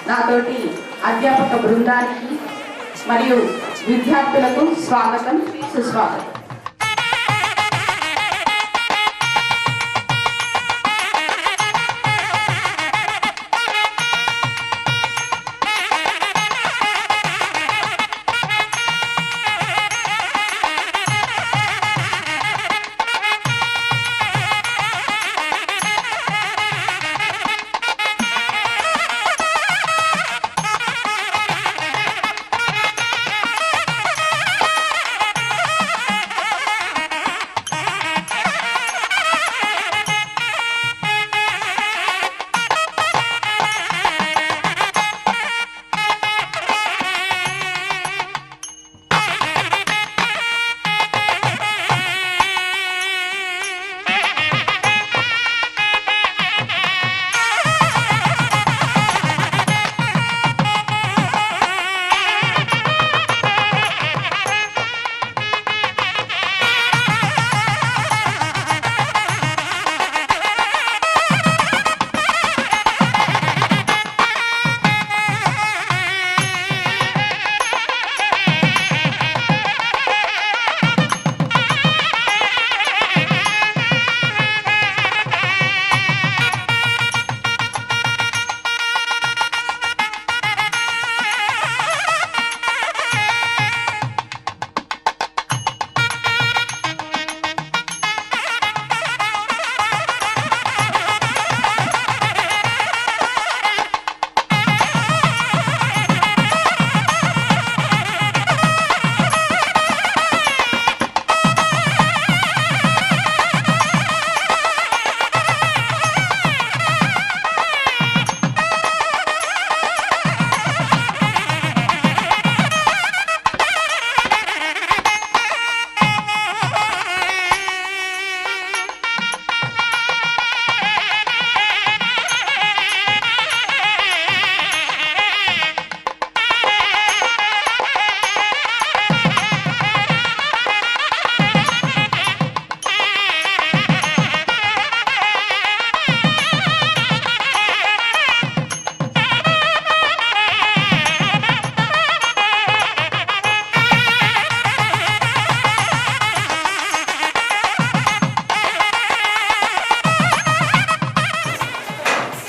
నాతోటి అధ్యాపక బృందానికి మరియు విద్యార్థులకు స్వాగతం సుస్వాగతం.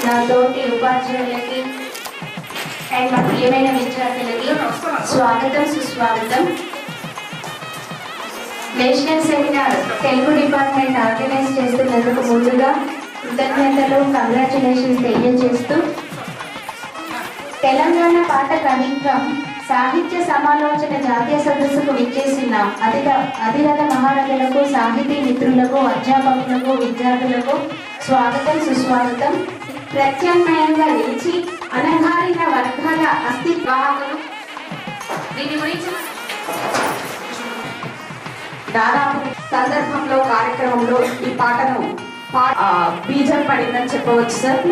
నాతోటి ఉపాధ్యాయులకి అండ్ మా ప్రియమైన విద్యార్థులకి స్వాగతం సుస్వాగతం. National seminar Telugu department organise చేస్తున్నందుకు ముందుగా కృతజ్ఞతలు కంగ్రాచులేషన్ తెలియజేస్తూ తెలంగాణ పాట కవిత్వం సాహిత్య సమాలోచన జాతీయ సదస్సుకు విచ్చేసిన అధిరథ మహారథులకు, సాహితీ మిత్రులకు, అధ్యాపకులకు, విద్యార్థులకు స్వాగతం సుస్వాగతం. ప్రత్యామ్నాయంగా నిలిచి అనగారిన వర్గాల అస్తిత్వాహకులు దీని గురించి దాదాపు సందర్భంలో కార్యక్రమంలో ఈ పాటను బీజం పడిందని చెప్పవచ్చు సార్.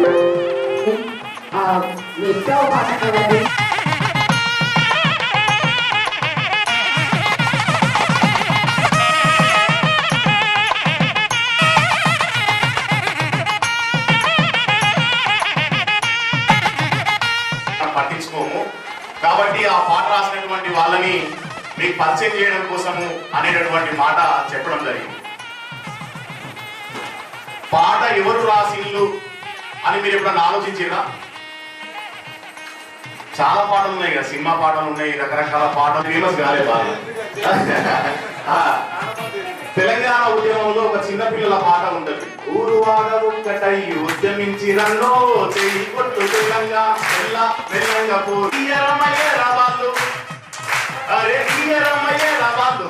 ఎక్కువ పాట కదండి. కాబట్టి ఆ పాట రాసినటువంటి వాళ్ళని మీకు పరిచయం చేయడం కోసము అనేటటువంటి మాట చెప్పడం జరిగింది. పాట ఎవరు రాసిళ్ళు అని మీరు ఎప్పుడన్నా ఆలోచించారా? చాలా పాటలు ఉన్నాయి కదా, సినిమా పాటలు ఉన్నాయి, రకరకాల పాటలు ఫేమస్ కాలే బాగా. తెలంగాణ ఉద్యమంలో ఒక చిన్న పిల్లల పాట ఉంటుంది. ఊరు వాడ ఒక్కటై ఉద్యమించి రన్నో చెయ్యి కొట్టు తెలంగాణ మెల్ల మెల్లంగా పోరమయ్యేరా వాళ్ళు, అరే తీయరమయ్యేరా వాళ్ళు,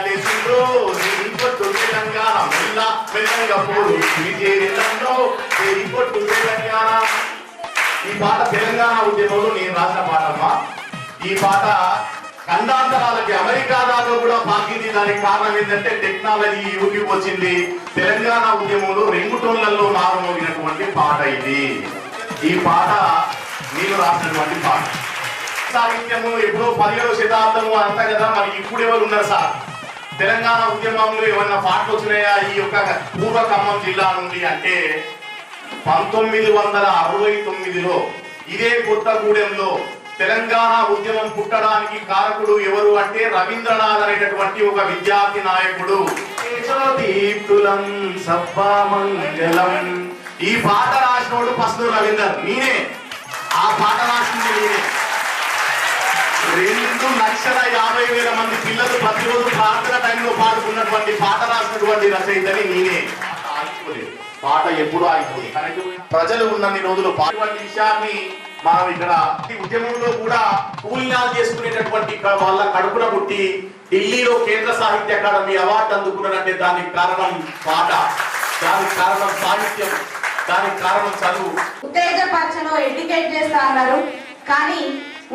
లేచిండ్రో చెయ్యి కొట్టు తెలంగాణ మెల్ల మెల్లంగా పోరు రన్నో చెయ్యి కొట్టు తెలంగాణ. ఈ పాట తెలంగాణ ఉద్యమంలో నేను రాసిన పాట అమ్మా. ఈ పాట ఖండాంతరాలకి అమెరికా దాకా కూడా పాకింది. దానికి కారణం ఏంటంటే టెక్నాలజీ, యూట్యూబ్ వచ్చింది. తెలంగాణ ఉద్యమంలో రింగుటోన్లలో మారుమోగినటువంటి పాట ఇది. ఈ పాట నేను రాసినటువంటి పాట. సాహిత్యము ఎప్పుడో 17వ శతాబ్దము అంతా కదా, మరి ఇప్పుడు ఎవరు ఉన్నారు సార్? తెలంగాణ ఉద్యమంలో ఏమన్నా పాటలు వచ్చినాయా ఈ యొక్క పూర్వ ఖమ్మం జిల్లా నుండి అంటే 1969లో ఇదే కొత్తగూడెంలో తెలంగాణ ఉద్యమం పుట్టడానికి కారకుడు ఎవరు అంటే రవీంద్రనాథ్ అనేటటువంటి ఒక విద్యార్థి నాయకుడు. దీప్తులం సబ్బామంగళం ఈ పాట రాసినోడు ఫస్ట్ రవీందర్, నేనే. ఆ పాట రాసింది నేనే. 2,50,000 మంది పిల్లలు ప్రతిరోజు ప్రార్థన టైంలో పాడుకున్నటువంటి పాట రాసినటువంటి రచయితని నేనే. పాట ఎప్పుడూ ఆగిపోయింది. ప్రజలు ఉన్నన్ని రోజులు పాటువంటి విషయాన్ని మనం ఇక్కడ ఉద్యమంలో కూడా కూలినాలు చేసుకునేటటువంటి వాళ్ళ కడుపున పుట్టి ఢిల్లీలో కేంద్ర సాహిత్య అకాడమీ అవార్డు అందుకున్నారంటే దానికి కారణం పాట, దానికి కారణం సాహిత్యం, దానికి కారణం చదువు. ఉత్తేజపరచను ఎడ్యుకేట్ చేస్తా అన్నారు, కానీ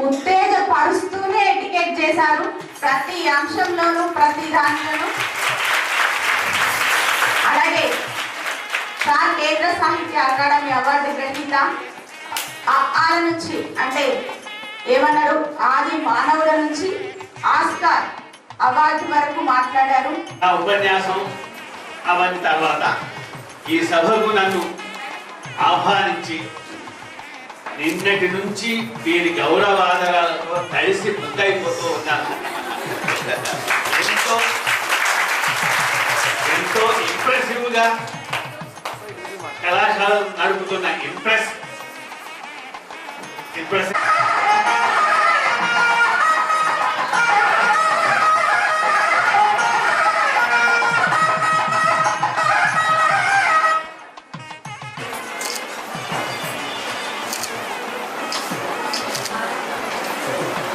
ఉత్తేజపరుస్తూనే ఎడ్యుకేట్ చేశారు. ప్రతి అంశంలోనూ ప్రతి దాంట్లోనూ. అలాగే సార్ కేంద్ర సాహిత్య అకాడమీ అవార్డు గ్రహీత. ఆల నుంచి అంటే ఏమన్నారు, ఆది మానవుల నుంచి ఆస్కార్ అవార్డు వరకు మాట్లాడారు. ఆ ఉపన్యాసం అవన్నీ తర్వాత ఈ సభకు నన్ను ఆహ్వానించి నిన్నటి నుంచి వీరి గౌరవాదరాలతో కలిసి ముద్దయిపోతూ ఉన్నాను. ఎంతో ఇంప్రెసివ్ గా కళాశాల నడుపుతున్న ఇంప్రెస్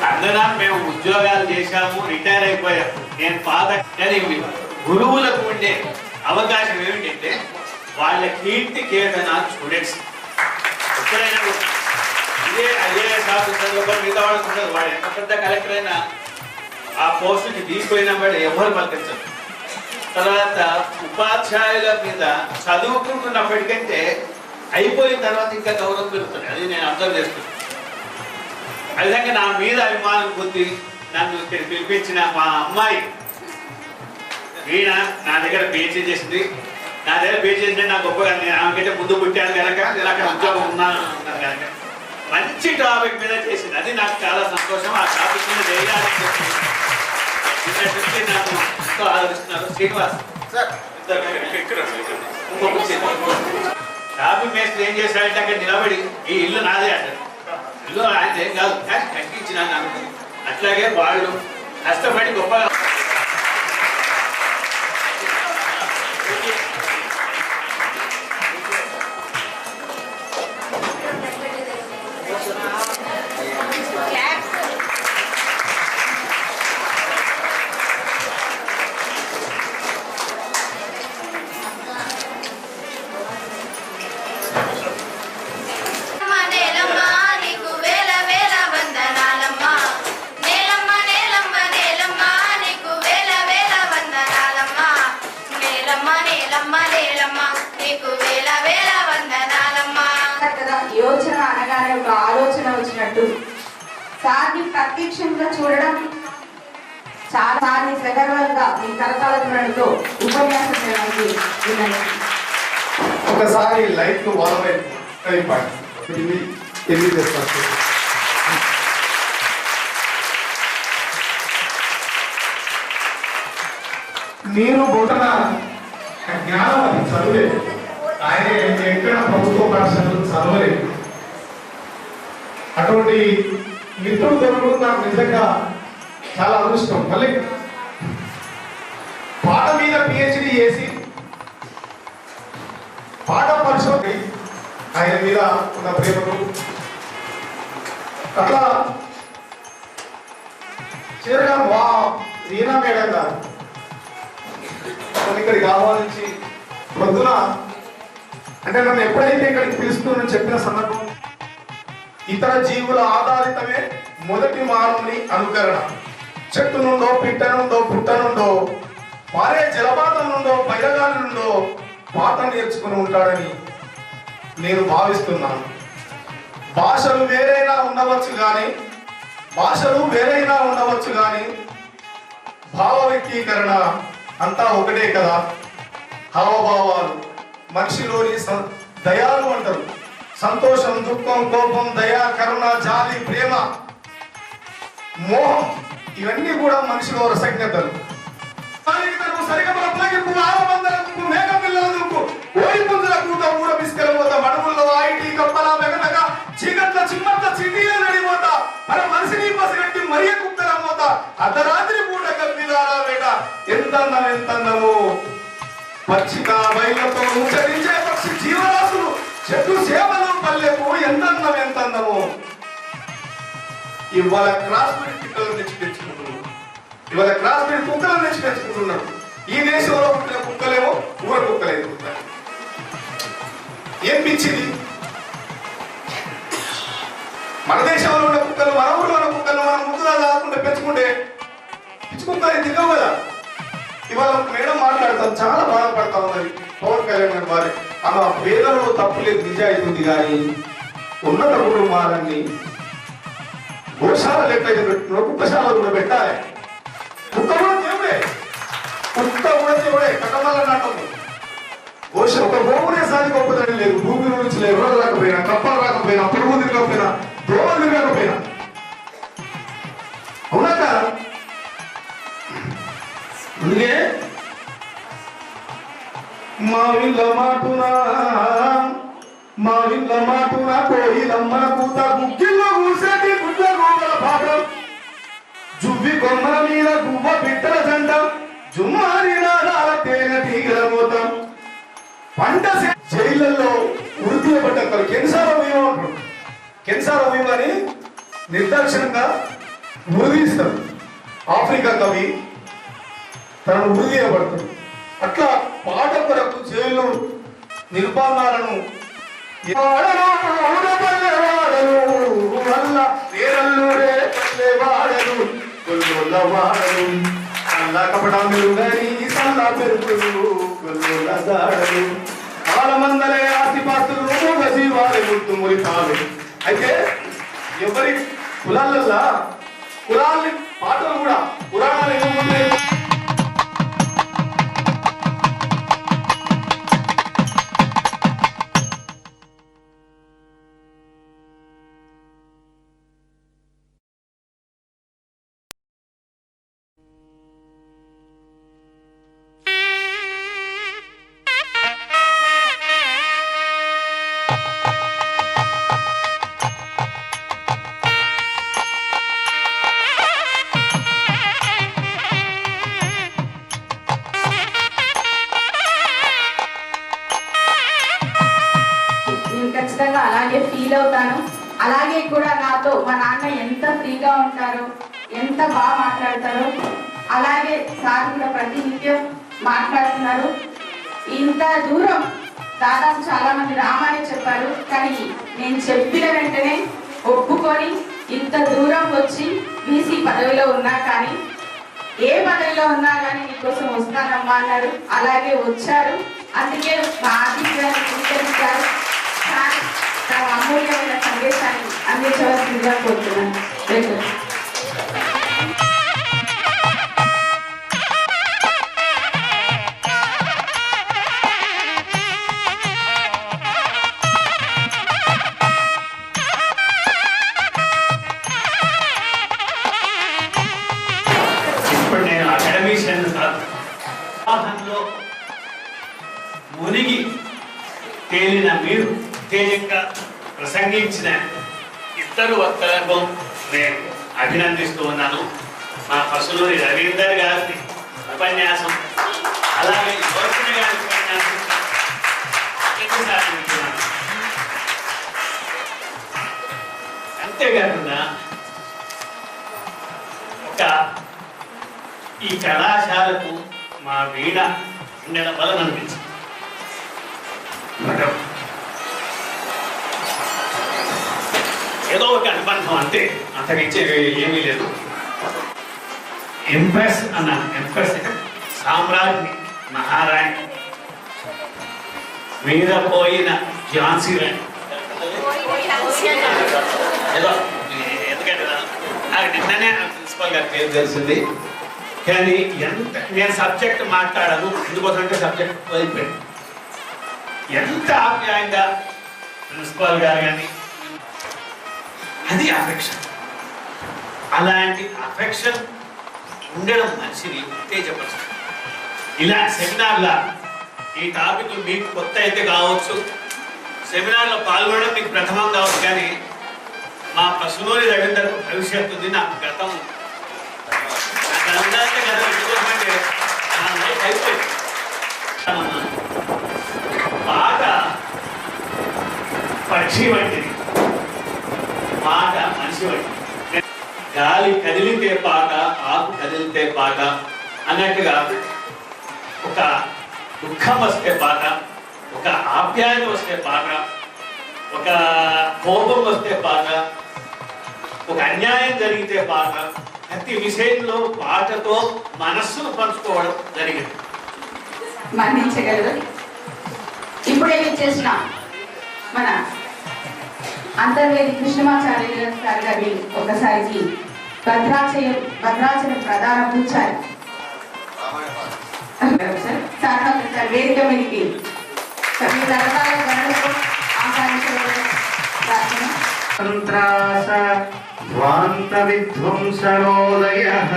అందరం మేము ఉద్యోగాలు చేశాము, రిటైర్ అయిపోయాము. నేను పాత కానీ గురువులకు ఉండే అవకాశం ఏమిటంటే వాళ్ళ కీర్తి కేతన స్టూడెంట్స్ ఎప్పుడైనా ఇదే ఐఏఎస్ ఆఫీసర్లు మిగతా వాళ్ళకు ఉండదు. వాడు ఎంత పెద్ద కలెక్టర్ అయినా ఆ పోస్టుకి తీసుకుపోయినా వాడు ఎవరు పలకించరు. తర్వాత ఉపాధ్యాయుల మీద చదువుకుంటున్నప్పటికంటే అయిపోయిన తర్వాత ఇంకా గౌరవం పెరుగుతుంది. అది నేను అబ్జర్వ్ చేస్తున్నాను. అదేవిధంగా నా మీద అభిమానం కొద్ది నన్ను ఇక్కడ పిలిపించిన మా అమ్మాయి వీణ నా దగ్గర పీహెచ్డీ చేసింది. నా దగ్గర పీహెచ్డీ చేసింది నాకు గొప్పగా, నేను ఆమెకైతే ముందు పుట్టాను కనుక నేను అక్కడ ఉద్యోగం ఉన్నాను కనుక మంచి టాపిక్ మీద చేసింది. అది నాకు చాలా సంతోషం. ఆ టాపిక్ మీద చేయాలని చెప్పి నాకు ఎంతో ఆలోచిస్తున్నారు. శ్రీనివాస్ టాపిక్ మేస్త్రి ఏం చేశాడంటే అక్కడ నిలబడి ఈ ఇల్లు నాదే అంటారు. ఇల్లు ఆయన ఏం కాదు, కట్టించినాను అనుకుంది. అట్లాగే వాళ్ళు కష్టపడి గొప్పగా యోచన అనగానే ఒక ఆలోచన వచ్చినట్టు సార్ని ప్రత్యక్షంగా చూడడం చాలా సార్ని సగర్వంగా మీ కరతాల ధ్వనితో ఉపన్యాసం చేయడానికి ఒకసారి లైట్ వాళ్ళ మీరు బోధన జ్ఞానం అది చదువే. ఆయన ఎక్కడ ప్రభుత్వ పాఠశాలలు చదవలేదు. అటువంటి మిత్రులు దొరకడం నాకు నిజంగా చాలా అదృష్టం. మళ్ళీ పాట మీద పిహెచ్డి చేసి పాట పరిశోధన ఆయన మీద ఉన్న ప్రేమకు అట్లా చివరిగా వీణా మేడం గారు ఇక్కడికి ఆహ్వానించి పొద్దున అంటే నన్ను ఎప్పుడైతే ఇక్కడికి పిలుస్తుందని చెప్పిన సందర్భం, ఇతర జీవుల ఆధారితమే మొదటి మానవుని అనుకరణ. చెట్టు నుండో, పిట్ట నుండో, పుట్ట నుండో, పారే జలపాతం నుండో, పైరగాలి నుండో పాట నేర్చుకుని ఉంటాడని నేను భావిస్తున్నాను. భాషలు వేరైనా ఉండవచ్చు కానీ భావ వ్యక్తీకరణ అంతా ఒకటే కదా. హావభావాలు మనిషిలోని దయాలు అంటారు. సంతోషం, దుఃఖం, కోపం, దయ, కరుణ, జాలి, ప్రేమ, మోహం ఇవన్నీ కూడా మనిషిలో రసజ్ఞతలు. చీకట్ల చిమ్మట్ల చిటీల నడిపోతా మన మనిషిని పసిగట్టి మరియ కుక్కల మోత అర్ధరాత్రి పూట కప్పిదారా వేట ఎంతన్నము పచ్చిక బయలతో ఉచ్చరించే పక్షి జీవరాశులు చెట్టు సేవలు పల్లెకు ఎంతన్నము. ఇవాళ క్రాస్ బ్రీడ్ పిక్కలను తెచ్చి తెచ్చుకుంటున్నాడు. ఇవాళ క్రాస్ బ్రీడ్ కుక్కలను తెచ్చి తెచ్చుకుంటున్నాడు. ఈ దేశంలో పుట్టిన కుక్కలేమో ఊర కుక్కలేదు. ఏం పిచ్చింది? మన దేశంలో ఉన్న కుక్కలు, మన ఊళ్ళో ఉన్న కుక్కలు మనం ముందుగా దాక్కుంటే పెంచుకుంటే పిచ్చుకుంటాయి దిగవు కదా. ఇవాళ మేడం మాట్లాడతాం, చాలా బాధపడతా ఉన్నది పవన్ కళ్యాణ్ గారి వారి. ఆమె పేదలో తప్పు లేదు, నిజాయితీ ఉంది. కానీ ఉన్నత కుటుంబాలన్నీ గోశాలలు ఎట్లయితే పెట్టినో కుక్కశాలలు కూడా పెట్టాలి. కుక్క కూడా దేవుడే కట్టమల్ల నాటం. ఒక గోపునే సాది గొప్పదని లేదు. భూమి నుంచి లేదు, ఎవరు రాకపోయినా, కప్పలు రాకపోయినా, పురుగు తిరగకపోయినా, దోమలు తిరగకపోయినా, అవునా కదా? అందుకే మా ఇళ్ళ మాటున కోయిలమ్మ కూత గుగ్గిల్లో కూసేటి గుడ్ల గోవల పాఠం, జువ్వి కొమ్మల మీద గువ్వ పిట్టల జంట, జుమ్మారి నాదాల తేనె తీగల మోతం, పంట జైళ్లలో ఉరితీయబడ్డారు. కెన్సారో అని నిర్దాక్షిణంగా ఉరిదీస్తారు. ఆఫ్రికా కవి తనను ఉరిదీయబడతాడు. అట్లా పాట కొరకు జైలు నిర్బంధాలను మందలే ఆస్తిపాస్తులు మురితాలు. అయితే ఎవరి కులాలల్లా కులాల్ని పాటలు కూడా పురాణాలు ఏమున్నాయి? ఖచ్చితంగా అలాగే ఫీల్ అవుతాను. అలాగే కూడా నాతో మా నాన్న ఎంత ఫ్రీగా ఉంటారో, ఎంత బాగా మాట్లాడతారో, అలాగే సార్ కూడా ప్రతినిత్యం మాట్లాడుతున్నారు. ఇంత దూరం దాదాపు చాలా మంది రామని చెప్పారు, కానీ నేను చెప్పిన వెంటనే ఒప్పుకొని ఇంత దూరం వచ్చి బీసీ పదవిలో ఉన్నా కానీ, ఏ పదవిలో ఉన్నా కానీ నీకోసం వస్తానమ్మా అన్నారు. అలాగే వచ్చారు. అందుకే మా ఆదిత్యాన్ని స్వీకరించారు. తన అమూల్యమైన సందేశాన్ని అందించవలసిందిగా కోరుతున్నాను. ఇప్పుడు నేను అకాడమిషియన్ కాదు, మీరు ఉత్తేజంగా ప్రసంగించిన ఇద్దరు వక్తలకు నేను అభినందిస్తూ ఉన్నాను. మా పసులూరి రవీందర్ గారి ఉపన్యాసం, అలాగే యోచన గారి ఉపన్యాసం వింటున్నాను. అంతేకాకుండా ఈ కళాశాలకు మా వీణ ఉండడం వలన అనిపించింది. ఏదో ఒక అనుబంధం అంతే, అంతకించేది ఏమీ లేదు. ఎంప్రెస్ అన్నాను. ఎంప్రెస్ సామ్రాజ్ఞి, మహారాణి, మీద పోయిన ఝాన్సీ రాణి. ఏదో ఎందుకంటే నాకు నిన్ననే ప్రిన్సిపల్ గారి పేరు తెలిసింది, కానీ ఎంత నేను సబ్జెక్ట్ మాట్లాడాను ఎందుకోసంటే సబ్జెక్ట్ అయిపోయింది. ఎంత ఆప్యాయంగా ప్రిన్సిపాల్ గారు కానీ, అది అఫెక్షన్. అలాంటి అఫెక్షన్ ఉండడం మనిషిని ఉత్తేజపరుస్తుంది. ఇలా సెమినార్లా ఈ టాపిక్ మీకు కొత్త అయితే కావచ్చు, సెమినార్లో పాల్గొనడం మీకు ప్రథమం కావచ్చు, కానీ మా పసులూరి రవీందర్ భవిష్యత్తు ఉంది. నాకు గతం పాట పక్షి వంటిది, పాట మనిషి వంటిది. గాలి కదిలితే పాట, ఆకు కదిలితే పాట అన్నట్టుగా ఒక దుఃఖం వస్తే పాట, ఒక ఆప్యాయత వస్తే పాట, ఒక కోపం వస్తే పాట, ఒక అన్యాయం జరిగితే పాట, ప్రతి విషయంలో పాటతో మనస్సును పంచుకోవడం జరిగింది. మన్నించగలరు. ఇప్పుడేమి చేసిన మన అంతర్వేది కృష్ణమాచార్య సార్ గారి ఒకసారికి భద్రాచలం ప్రధాన పూజారి సార్ వేదిక మీదకి మీ తరతరాల గణనకు ఆహ్వానించబడిన విధ్వంసనోదయః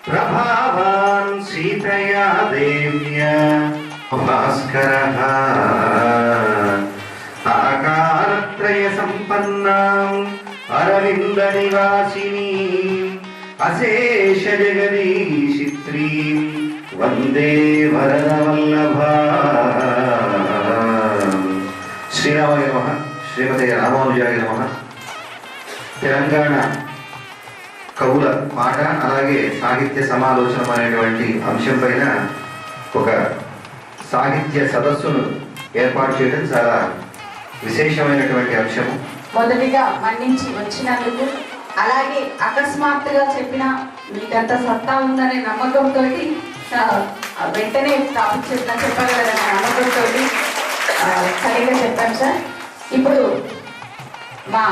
ప్రభావాన్ సీతయా దేవ్యా భాస్కరః ఆకారత్రయ సంపన్నాం అరవింద నివాసిని అశేష జగదీశిత్రీం వందే వరదవల్లభా. శ్రీరామాయ నమః. శ్రీమతే రామానుజాయ నమః. తెలంగాణ కవుల పాట అలాగే సాహిత్య సమాలోచన అనేటువంటి అంశం పైన ఒక సాహిత్య సదస్సును ఏర్పాటు చేయడం చాలా విశేషమైనటువంటి అంశము. మొదటిగా మన్నించి వచ్చినందుకు, అలాగే అకస్మాత్తుగా చెప్పిన మీకంత సత్తా ఉందనే నమ్మకంతో వెంటనే టాపిక్ చెప్పగలరనే నమ్మకంతో సరిగ్గా చెప్పాను సార్. ఇప్పుడు మా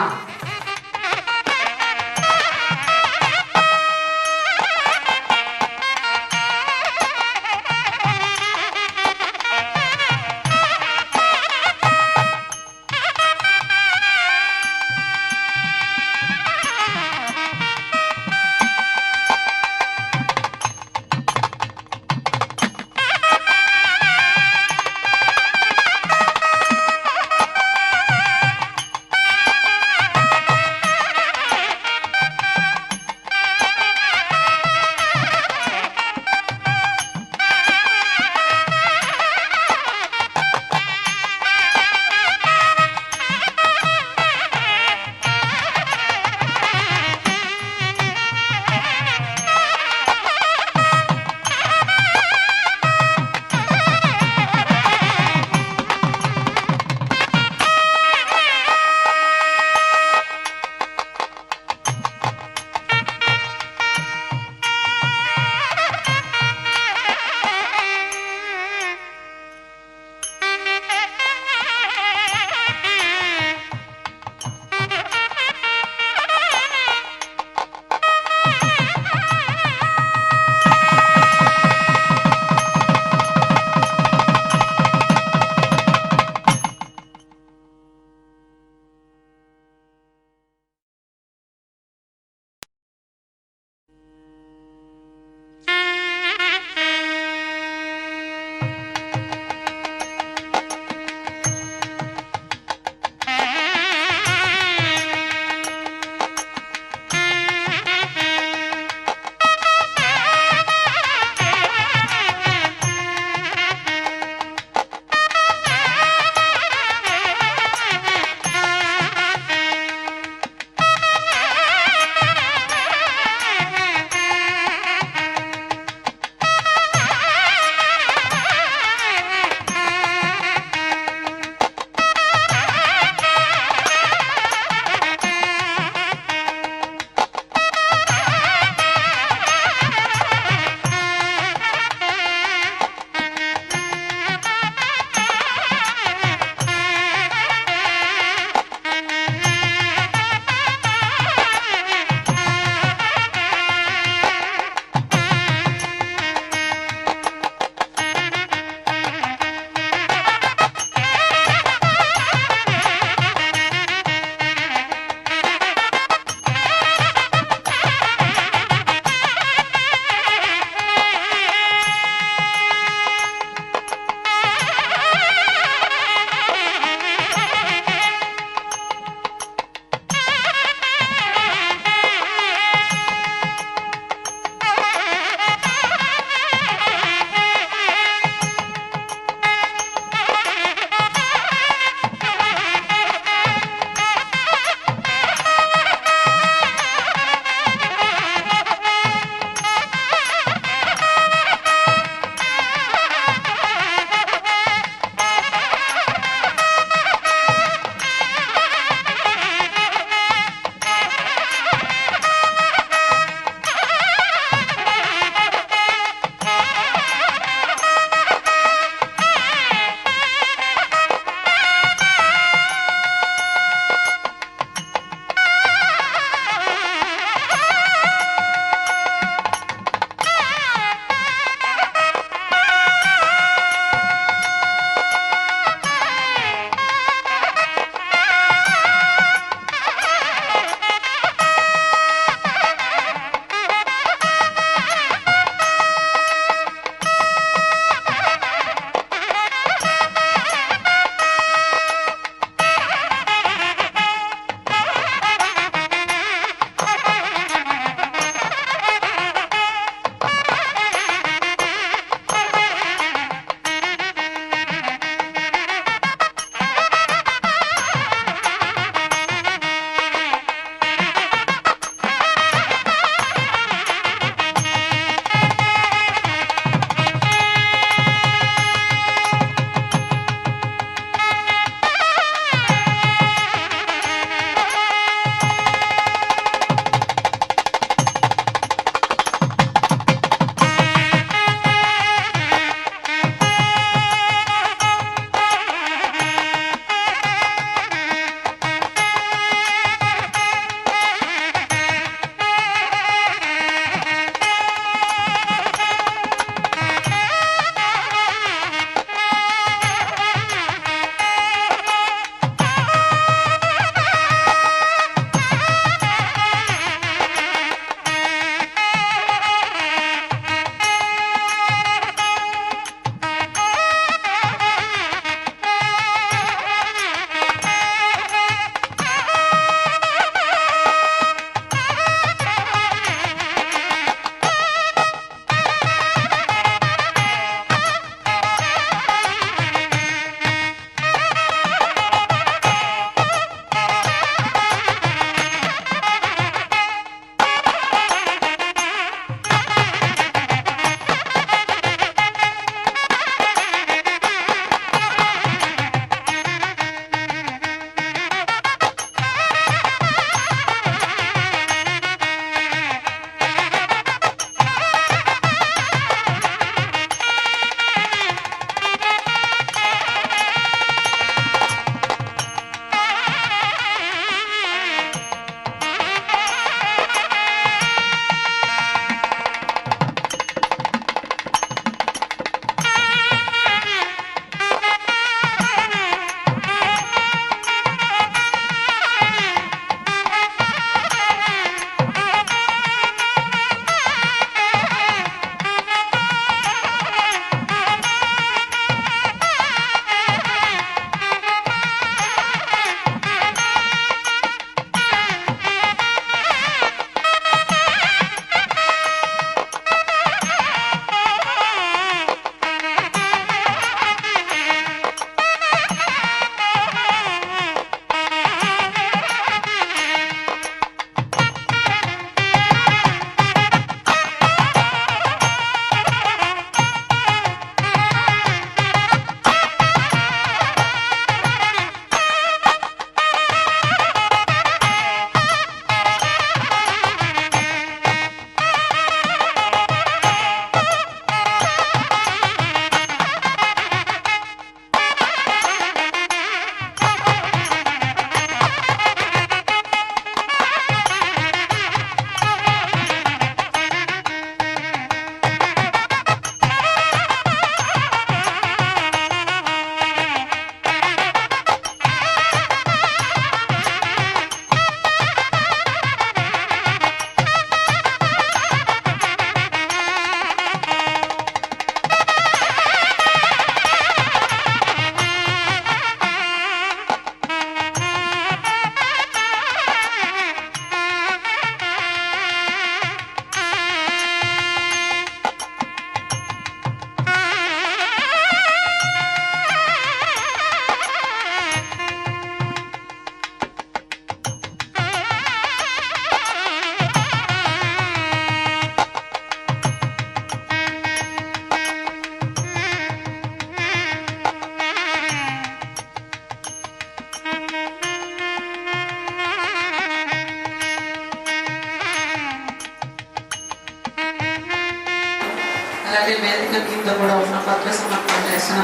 అలాగే వేదిక కింద కూడా ఉన్న పత్ర సమర్పణ చేసిన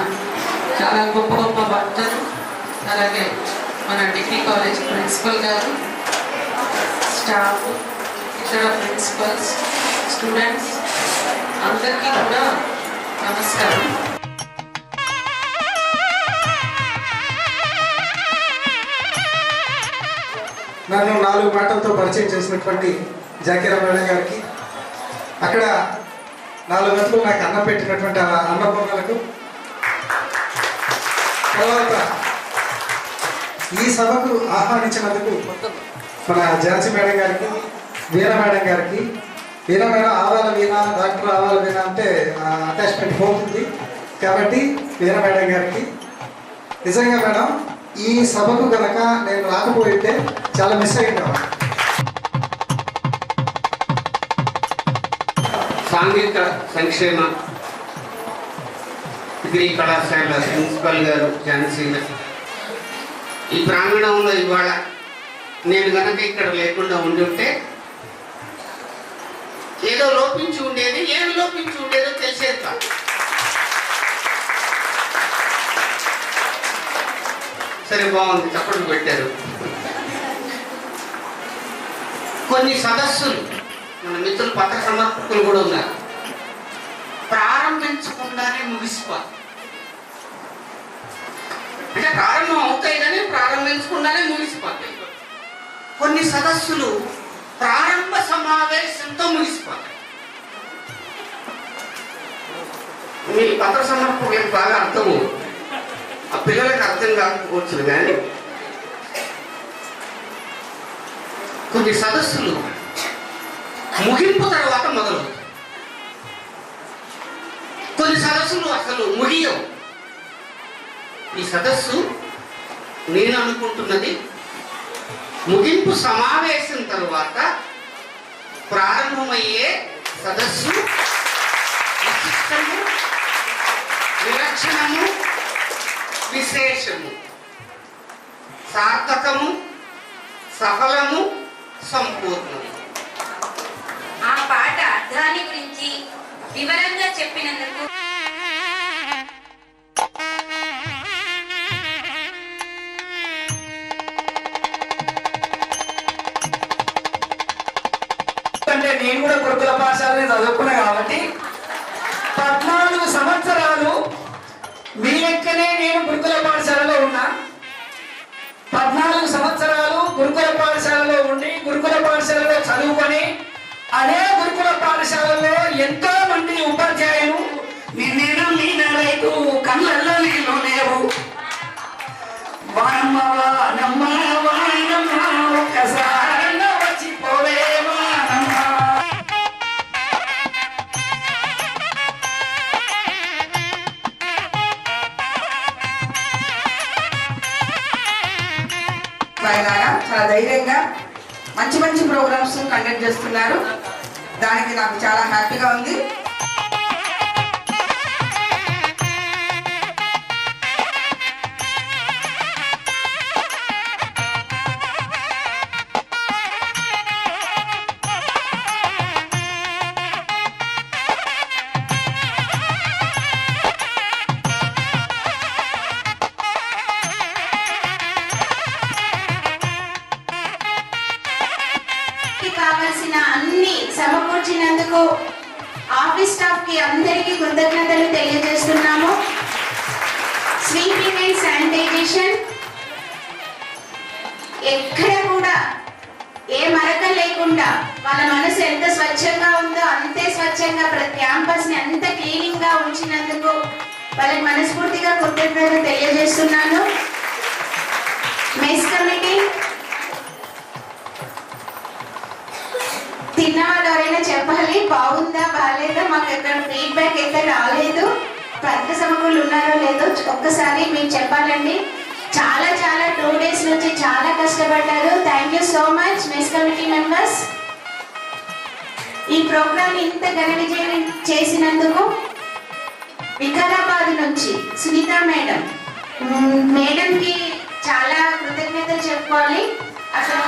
చాలా గొప్ప గొప్ప భక్తులు, అలాగే మన డిగ్రీ కాలేజ్ ప్రిన్సిపల్ గారు, స్టాఫ్, ఇతర ప్రిన్సిపల్స్, స్టూడెంట్స్ అందరికీ కూడా నమస్కారం. నన్ను 4 మాటలతో పరిచయం చేసినటువంటి జాకీరా మేడం గారికి, అక్కడ 4 గంటలు నాకు అన్నం పెట్టినటువంటి అన్నపూర్ణలకు, తర్వాత ఈ సభకు ఆహ్వానించినందుకు మన ఝాన్సీ మేడం గారికి, వీణ మేడం గారికి, వీణ మేడం ఆవాల వీణ, డాక్టర్ ఆవాల వీణ అంటే అటాచ్మెంట్ పోతుంది కాబట్టి వీణ మేడం గారికి, నిజంగా మేడం ఈ సభకు కనుక నేను రాకపోయితే చాలా మిస్ అయ్యింది. సాంఘిక సంక్షేమ డిగ్రీ కళాశాల ప్రిన్సిపల్ గారు ఝాన్సీ, ఈ ప్రాంగణంలో ఇవాళ నేను కనుక ఇక్కడ లేకుండా ఉండుంటే ఏదో లోపించి ఉండేది, ఏం లోపించి ఉండేదో తెలిసేది కాదు. సరే, బాగుంది, చప్పట్లు పెట్టారు. కొన్ని సదస్సులు మన మిత్రులు పత్ర సమర్పకులు కూడా ఉన్నారు, ప్రారంభించకుండానే ముగిసిపోతాయి. అంటే ప్రారంభం అవుతాయి కానీ ప్రారంభించకుండానే ముగిసిపోతాయి. కొన్ని సదస్సులు ప్రారంభ సమావేశంతో ముగిసిపోతాయి. మీ పత్ర సమర్పకులకు బాగా అర్థము, ఆ పిల్లలకు అర్థం కాకపోవచ్చు కానీ కొన్ని సదస్సులు ముగింపు తర్వాత మొదలవుతాయి. కొన్ని సదస్సులు అసలు ముగియవు. ఈ సదస్సు నేను అనుకుంటున్నది ముగింపు సమావేశం తరువాత ప్రారంభమయ్యే సదస్సు విశిష్టము, విలక్షణము, విశేషము, సార్థకము, సఫలము, సంపూర్ణము. ఆ పాట అర్థాన్ని గురించి వివరంగా చెప్పినందుకు అంటే నేను కూడా గురుకుల పాఠశాలని చదువుకున్నా కాబట్టి 14 సంవత్సరాలు మీ లెక్కనే నేను గురుకుల పాఠశాలలో ఉన్నా. 14 సంవత్సరాలు గురుకుల పాఠశాలలో ఉండి గురుకుల పాఠశాలలో చదువుకొని అదే గురుకుల పాఠశాలలో ఎంతో మంది ఉపాధ్యాయులు నిన్నేను నీనరైతు కళ్ళల్లో నీళ్ళు లేవు, వానమ్మ వానమ్మ వానమ్మ ఒక్కసారి వచ్చిపోవే వానమ్మ. చాలా ధైర్యంగా మంచి మంచి ప్రోగ్రామ్స్ కండక్ట్ చేస్తున్నారు. దానికి నాకు చాలా హ్యాపీగా ఉంది. కావాల్సిన అన్ని సమకూర్చినందుకు ఆఫీస్ స్టాఫ్ కి అందరికీ కృతజ్ఞతలు తెలియజేస్తున్నాము. స్వీపింగ్ అండ్ శానిటైజేషన్ ఎక్కడ కూడా ఏ మరక లేకుండా వాళ్ళ మనసు ఎంత స్వచ్ఛంగా ఉందో అంతే స్వచ్ఛంగా ప్రతి క్యాంపస్ ని అంత క్లీనింగ్ గా ఉంచినందుకు వాళ్ళకి మనస్ఫూర్తిగా కృతజ్ఞతలు తెలియజేస్తున్నాను. మెస్ కమిటీ తిన్న వాళ్ళు ఎవరైనా చెప్పాలి, బాగుందా బాగాలేదా, మాకు ఎక్కడ ఫీడ్బ్యాక్ అయితే రాలేదు, పత్ర సమకూలు ఉన్నారో లేదో ఒక్కసారి మీరు చెప్పాలండి. చాలా 2 days నుంచి చాలా కష్టపడ్డారు. Thank you so much mess committee members. ఈ ప్రోగ్రామ్ ఇంత ఘన విజయం చేసినందుకు వికారాబాద్ నుంచి సునీత మేడంకి చాలా కృతజ్ఞతలు చెప్పుకోవాలి. అసలు